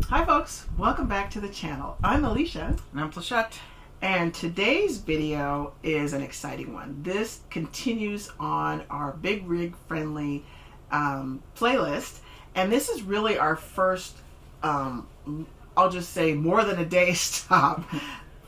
Hi folks, welcome back to the channel. I'm Alicia. And I'm Pleshette. And today's video is an exciting one. This continues on our big rig friendly playlist. And this is really our first, I'll just say more than a day stop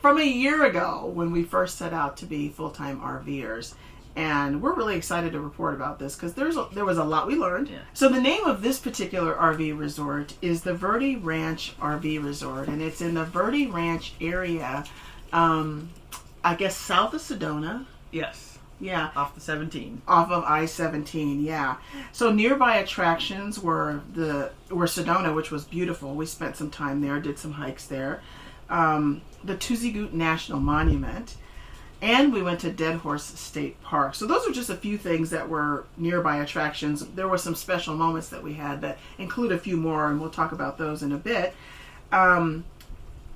from a year ago when we first set out to be full-time RVers. And we're really excited to report about this because there was a lot we learned. Yeah. So the name of this particular RV resort is the Verde Ranch RV Resort, and it's in the Verde Ranch area, I guess south of Sedona. Yes. Yeah. Off the 17. Off of I-17, yeah. So nearby attractions were Sedona, which was beautiful. We spent some time there, did some hikes there. The Tuzigoot National Monument. And we went to Dead Horse State Park. So those are just a few things that were nearby attractions. There were some special moments that we had that include a few more, and we'll talk about those in a bit. When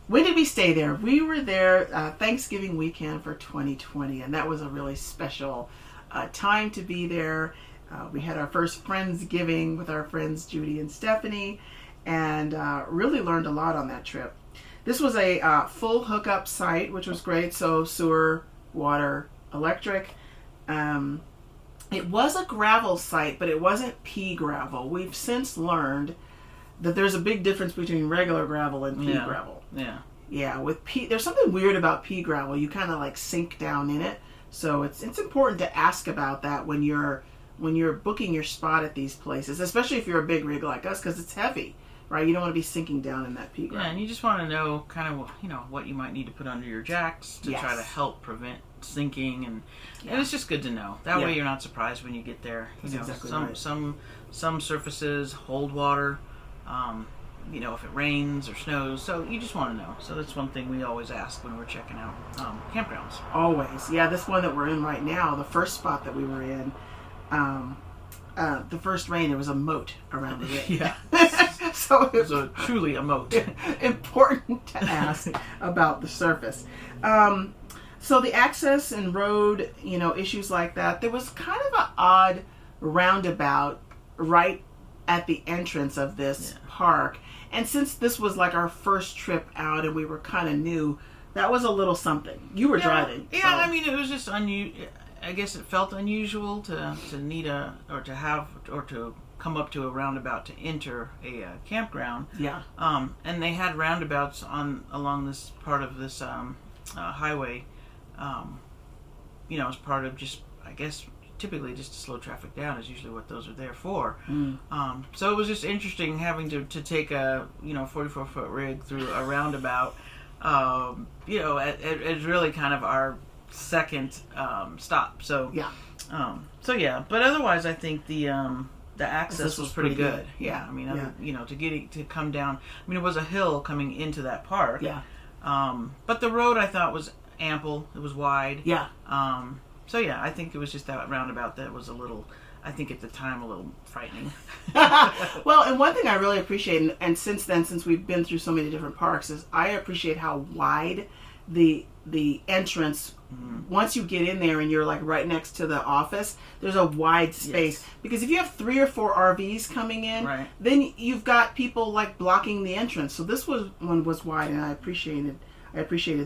did we stay there? We were there Thanksgiving weekend for 2020, and that was a really special time to be there. We had our first Friendsgiving with our friends Judy and Stephanie, and really learned a lot on that trip. This was a full hookup site, which was great. So sewer, water, electric. It was a gravel site, but it wasn't pea gravel. We've since learned that there's a big difference between regular gravel and pea gravel. Yeah. Yeah, with pea, there's something weird about pea gravel. You kind of like sink down in it. So it's important to ask about that when you're booking your spot at these places, especially if you're a big rig like us, because it's heavy. Right, you don't want to be sinking down in that pea gravel. Yeah, and you just want to know kind of, what you might need to put under your jacks to try to help prevent sinking, and it's just good to know. That way you're not surprised when you get there. That's exactly right. Some surfaces hold water, if it rains or snows, so you just want to know. So that's one thing we always ask when we're checking out campgrounds. Always. Yeah, this one that we're in right now, the first spot that we were in, the first rain, there was a moat around it. Yeah. So it was truly a moat. Important to ask about the surface. So the access and road, issues like that. There was kind of an odd roundabout right at the entrance of this park. And since this was like our first trip out and we were kind of new, that was a little something. You were driving. Yeah, so. I mean, it was just unusual. I guess it felt unusual to need to come up to a roundabout to enter a campground. Yeah. And they had roundabouts along this part of this highway. As part of just, I guess, typically just to slow traffic down is usually what those are there for. So it was just interesting having to take a 44-foot rig through a roundabout. It's really kind of our second stop. So but otherwise I think the access was pretty good. Yeah, I mean, to come down. I mean, it was a hill coming into that park. Yeah. But the road I thought was ample. It was wide. Yeah. I think it was just that roundabout that was a little, I think at the time, a little frightening. Well, and one thing I really appreciate, and since then, since we've been through so many different parks, is I appreciate how wide the entrance, once you get in there and you're like right next to the office, there's a wide space. Yes. Because if you have 3 or 4 RVs coming in, then you've got people like blocking the entrance. So this one was wide, and I appreciated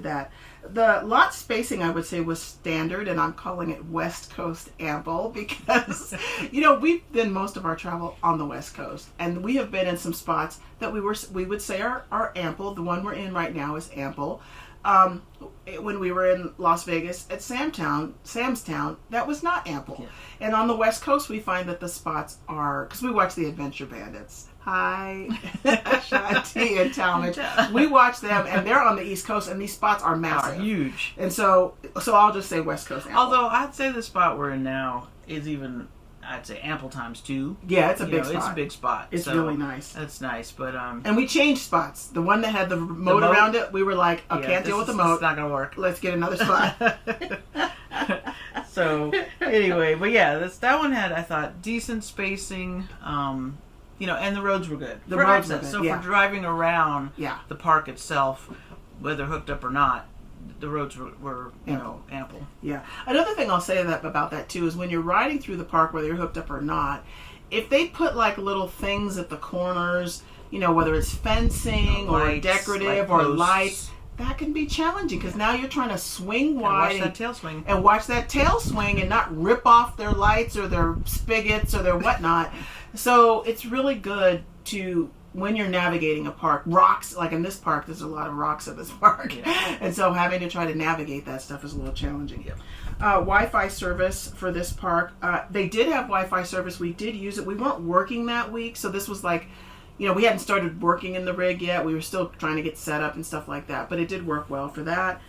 that. The lot spacing, I would say, was standard, and I'm calling it West Coast ample because, we've done most of our travel on the West Coast, and we have been in some spots that we would say are ample. The one we're in right now is ample. When we were in Las Vegas at Sam's Town, that was not ample. Yeah. And on the West Coast, we find that the spots are, because we watch the Adventure Bandits. Hi, Shanti and Talmadge. We watch them, and they're on the East Coast, and these spots are massive. Are huge. And so I'll just say West Coast ample. Although I'd say the spot we're in now is even, I'd say, ample times 2. Yeah, it's a big spot. It's a big spot. It's really nice. That's nice, but and we changed spots. The one that had the moat around it, we were like, I can't deal with the moat. It's not gonna work. Let's get another spot. So anyway, but that one had, I thought, decent spacing. And the roads were good. The roads were good. So for driving around the park itself, whether hooked up or not, the roads were ample. Yeah. Another thing I'll say about that too is when you're riding through the park, whether you're hooked up or not, if they put like little things at the corners whether it's fencing or decorative or lights. That can be challenging because now you're trying to swing wide and watch that tail swing and not rip off their lights or their spigots or their whatnot. So it's really good to, when you're navigating a park, rocks, like in this park, there's a lot of rocks in this park. And so having to try to navigate that stuff is a little challenging. Wi-Fi service for this park. They did have Wi-Fi service. We did use it. We weren't working that week, so this was like, we hadn't started working in the rig yet. We were still trying to get set up and stuff like that, but it did work well for that.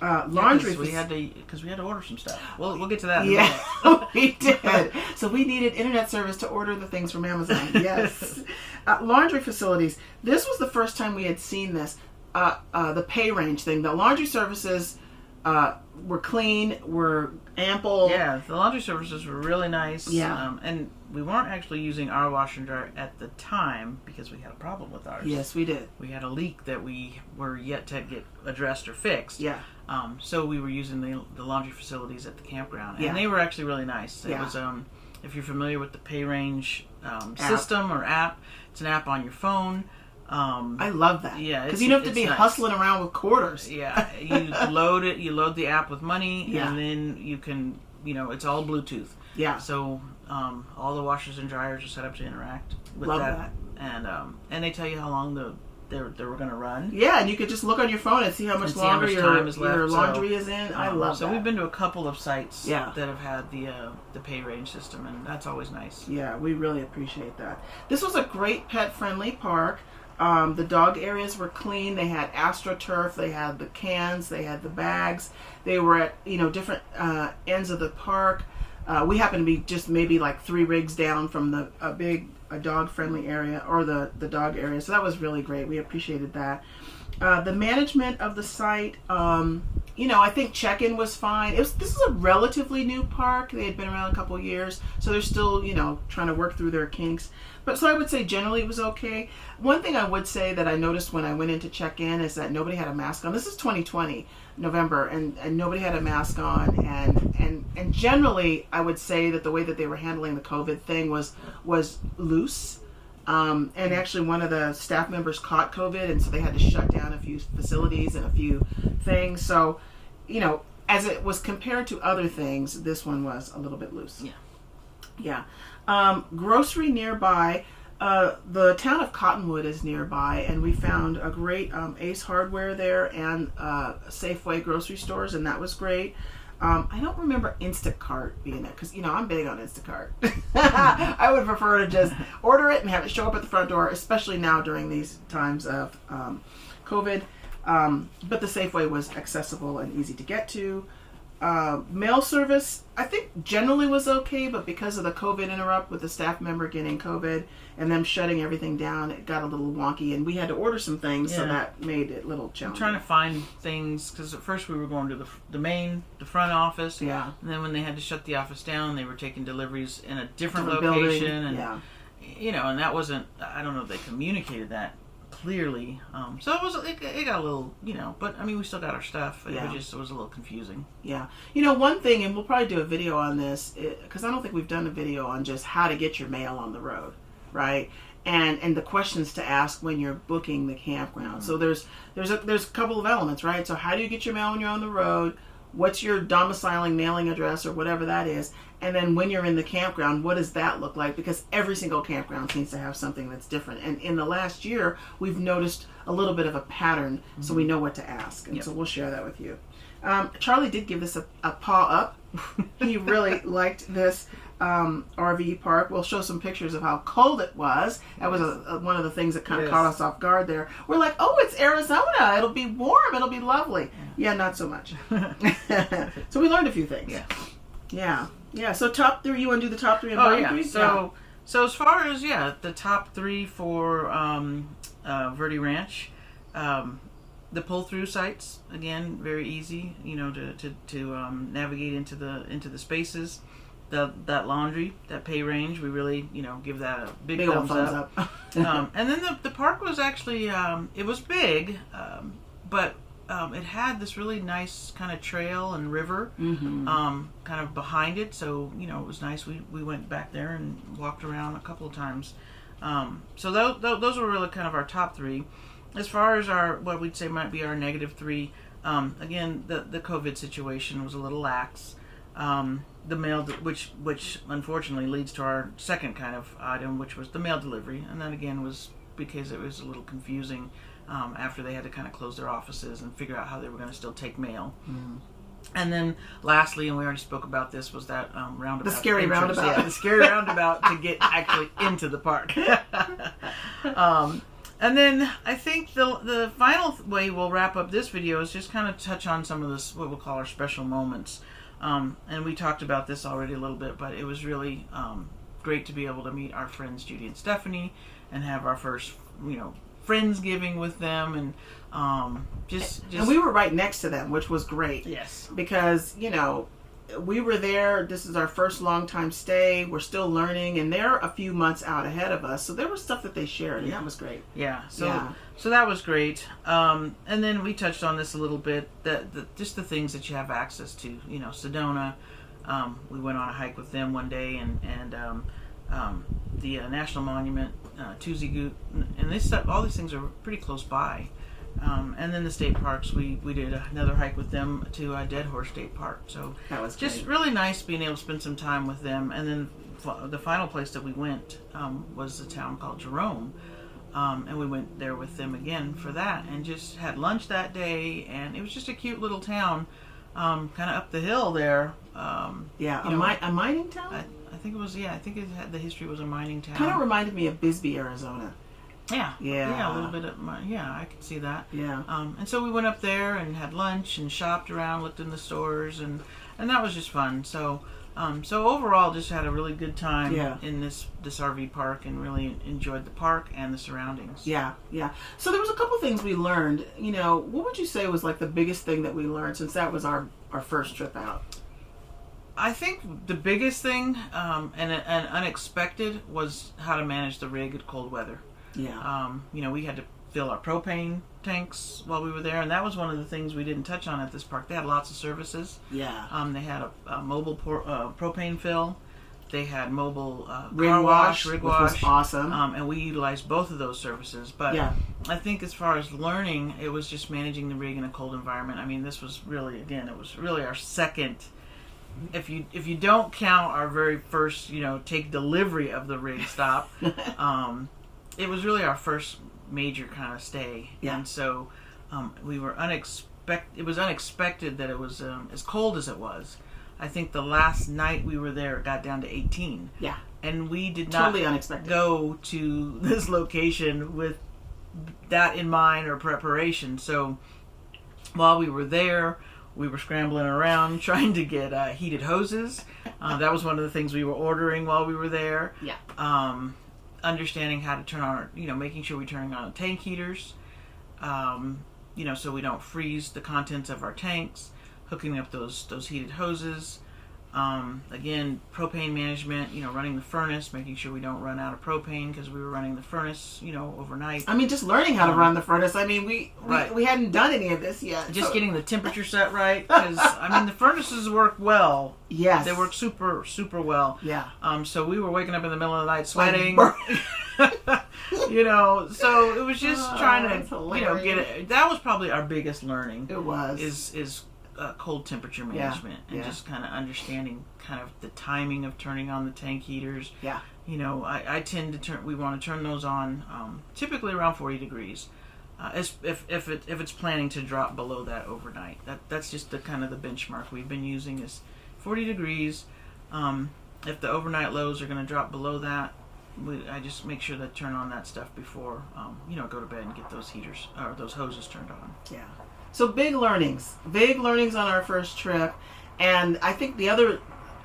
Laundry. Because we had to order some stuff. We'll get to that. We did. So we needed internet service to order the things from Amazon. Yes. Laundry facilities. This was the first time we had seen this. The pay range thing. The laundry services were clean, were ample. Yeah, the laundry services were really nice. Yeah. And we weren't actually using our washer and dryer at the time because we had a problem with ours. Yes, we did. We had a leak that we were yet to get addressed or fixed. Yeah. So we were using the laundry facilities at the campground. And they were actually really nice. It was, if you're familiar with the pay range system or app, it's an app on your phone. I love that. Yeah, because you don't have to be hustling around with quarters. Yeah, you load it. You load the app with money, and then you can, it's all Bluetooth. Yeah. So all the washers and dryers are set up to interact with that. And they tell you how long they were going to run. Yeah, and you could just look on your phone and see how much longer your laundry is in. I love that. So we've been to a couple of sites that have had the pay range system, and that's always nice. Yeah, we really appreciate that. This was a great pet-friendly park. The dog areas were clean. They had AstroTurf. They had the cans. They had the bags. They were at different ends of the park. We happened to be just maybe like 3 rigs down from a big dog-friendly area, or the dog area. So that was really great. We appreciated that. The management of the site, I think check-in was fine. This is a relatively new park. They had been around a couple of years, so they're still, trying to work through their kinks. But so I would say generally it was okay. One thing I would say that I noticed when I went in to check in is that nobody had a mask on. This is 2020, November, and nobody had a mask on. And generally, I would say that the way that they were handling the COVID thing was loose. And actually one of the staff members caught COVID, and so they had to shut down a few facilities and a few things. So, as it was compared to other things, this one was a little bit loose. Yeah. Grocery nearby. The town of Cottonwood is nearby, and we found a great Ace Hardware there and Safeway grocery stores, and that was great. I don't remember Instacart being it because, I'm big on Instacart. I would prefer to just order it and have it show up at the front door, especially now during these times of COVID. But the Safeway was accessible and easy to get to. Mail service, I think generally was okay, but because of the COVID interrupt with the staff member getting COVID and them shutting everything down, it got a little wonky, and we had to order some things, so that made it a little challenging. I'm trying to find things, because at first we were going to the front office, and then when they had to shut the office down, they were taking deliveries in a different location, building. And and that wasn't, I don't know if they communicated that clearly, so it got a little, but I mean, we still got our stuff. It was a little confusing. One thing, and we'll probably do a video on this, because I don't think we've done a video on just how to get your mail on the road, right? And the questions to ask when you're booking the campground. So there's a couple of elements, right? So how do you get your mail when you're on the road? What's your domiciling mailing address or whatever that is? And then when you're in the campground, what does that look like? Because every single campground seems to have something that's different. And in the last year, we've noticed a little bit of a pattern, so we know what to ask. And so we'll share that with you. Charlie did give this a paw up. He really liked this RV park. We'll show some pictures of how cold it was. That was one of the things that kind of caught us off guard there. We're like, oh, it's Arizona. It'll be warm. It'll be lovely. Yeah, not so much. So we learned a few things. Yeah. So top 3, you want to do the top 3 and bottom 3? So as far as the top 3 for Verde Ranch, the pull-through sites, again, very easy, to navigate into the spaces. That laundry, that pay range, we really, give that a big thumbs up. And then the park was actually, it was big, but it had this really nice kind of trail and river kind of behind it. So, it was nice. We went back there and walked around a couple of times. So those were really kind of our top 3. As far as our, what we'd say might be our negative 3, again, the COVID situation was a little lax. The mail, which unfortunately leads to our second kind of item, which was the mail delivery. And that again was because it was a little confusing after they had to kind of close their offices and figure out how they were going to still take mail. Mm. And then lastly, and we already spoke about this, was that roundabout. The scary entrance. roundabout. Yeah, the scary roundabout to get actually into the park. And then I think the final way we'll wrap up this video is just kind of touch on some of this, what we'll call our special moments. And we talked about this already a little bit, but it was really great to be able to meet our friends Judy and Stephanie and have our first, Friendsgiving with them, and just and we were right next to them, which was great. Yes, because we were there. This is our first long time stay. We're still learning, and they're a few months out ahead of us. So there was stuff that they shared, and that was great. Yeah. So that was great. And then we touched on this a little bit. That just the things that you have access to. Sedona. We went on a hike with them one day, and the National Monument, Tuzigoot, and all these things are pretty close by. And then the state parks, we did another hike with them to Dead Horse State Park. So that was just really nice being able to spend some time with them. And then the final place that we went was a town called Jerome. And we went there with them again for that and just had lunch that day. And it was just a cute little town, kind of up the hill there. A mining town? I think it was, I think the history was a mining town. Kind of reminded me of Bisbee, Arizona. Yeah, a little bit of I could see that. Yeah. And so we went up there and had lunch and shopped around, looked in the stores, and that was just fun. So, so overall, just had a really good time in this RV park and really enjoyed the park and the surroundings. Yeah. So there was a couple things we learned. What would you say was like the biggest thing that we learned since that was our first trip out? I think the biggest thing and unexpected was how to manage the rig at cold weather. Yeah. We had to fill our propane tanks while we were there, and that was one of the things we didn't touch on at this park. They had lots of services. Yeah. They had a mobile propane fill. They had mobile rig car wash, rig which wash. was awesome. And we utilized both of those services. But I think as far as learning, it was just managing the rig in a cold environment. I mean, this was really, again, it was really our second. If you don't count our very first, take delivery of the rig stop, it was really our first major kind of stay. Yeah. And so we were it was unexpected that it was as cold as it was. I think the last night we were there, it got down to 18. Yeah. And we did not go to this location with that in mind or preparation. So while we were there, we were scrambling around trying to get heated hoses. That was one of the things we were ordering while we were there. Yeah. Understanding how to turn on making sure we're turning on tank heaters, so we don't freeze the contents of our tanks, hooking up those heated hoses. Again, propane management, running the furnace, making sure we don't run out of propane because we were running the furnace, overnight. I mean, just learning how to run the furnace. I mean, we hadn't done any of this yet. Just getting the temperature set right because, the furnaces work well. Yes. They work super, super well. Yeah. So we were waking up in the middle of the night sweating. So it was just trying to, get it. That was probably our biggest learning. It was. Is cold temperature management and just kind of understanding kind of the timing of turning on the tank heaters. Yeah. I tend to we want to turn those on typically around 40 degrees. If it's planning to drop below that overnight. That's just the kind of the benchmark we've been using is 40 degrees. If the overnight lows are going to drop below that, I just make sure to turn on that stuff before go to bed and get those heaters or those hoses turned on. Yeah. So big learnings on our first trip, and I think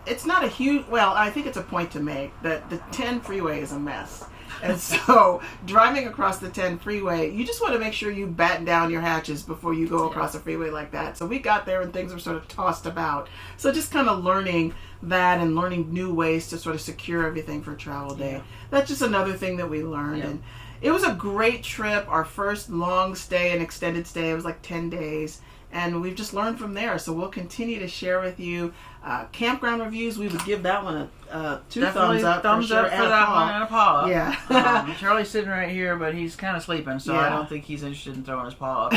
it's not a huge, I think it's a point to make that the 10 freeway is a mess. And so driving across the 10 freeway, you just want to make sure you batten down your hatches before you go across a freeway like that. So we got there and things were sort of tossed about. So just kind of learning that and learning new ways to sort of secure everything for travel day. Yeah. That's just another thing that we learned. Yeah. And it was a great trip, our first long stay and extended stay. It was like 10 days. and we've just learned from there. So we'll continue to share with you campground reviews. We would give that one a two Definitely thumbs up for that one and a paw up. Yeah. Charlie's sitting right here, but he's kind of sleeping, so I don't think he's interested in throwing his paw up.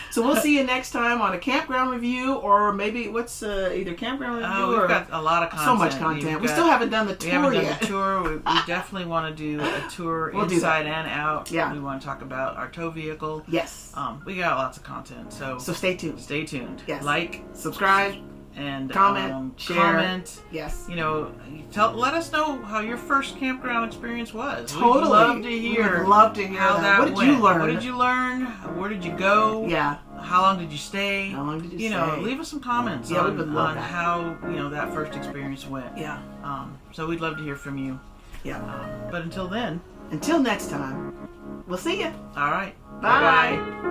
So we'll see you next time on a campground review, or maybe what's either campground review we've got a lot of content. So much content. We still haven't done the tour yet. We haven't done the tour. We definitely want to do a tour inside and out. Yeah. We want to talk about our tow vehicle. Yes. We got lots of content. So stay tuned. Stay tuned. Yes. Like, subscribe, and share. Comment. Yes. Let us know how your first campground experience was. Totally. We'd love to hear. We would love to hear how that What did went. you learn? What did you learn? Where did you go? Yeah. How long did you stay? How long did you stay? Leave us some comments we would love on that. how that first experience went. Yeah. So we'd love to hear from you. Yeah. But until then. Until next time. We'll see you. All right. Bye. Bye.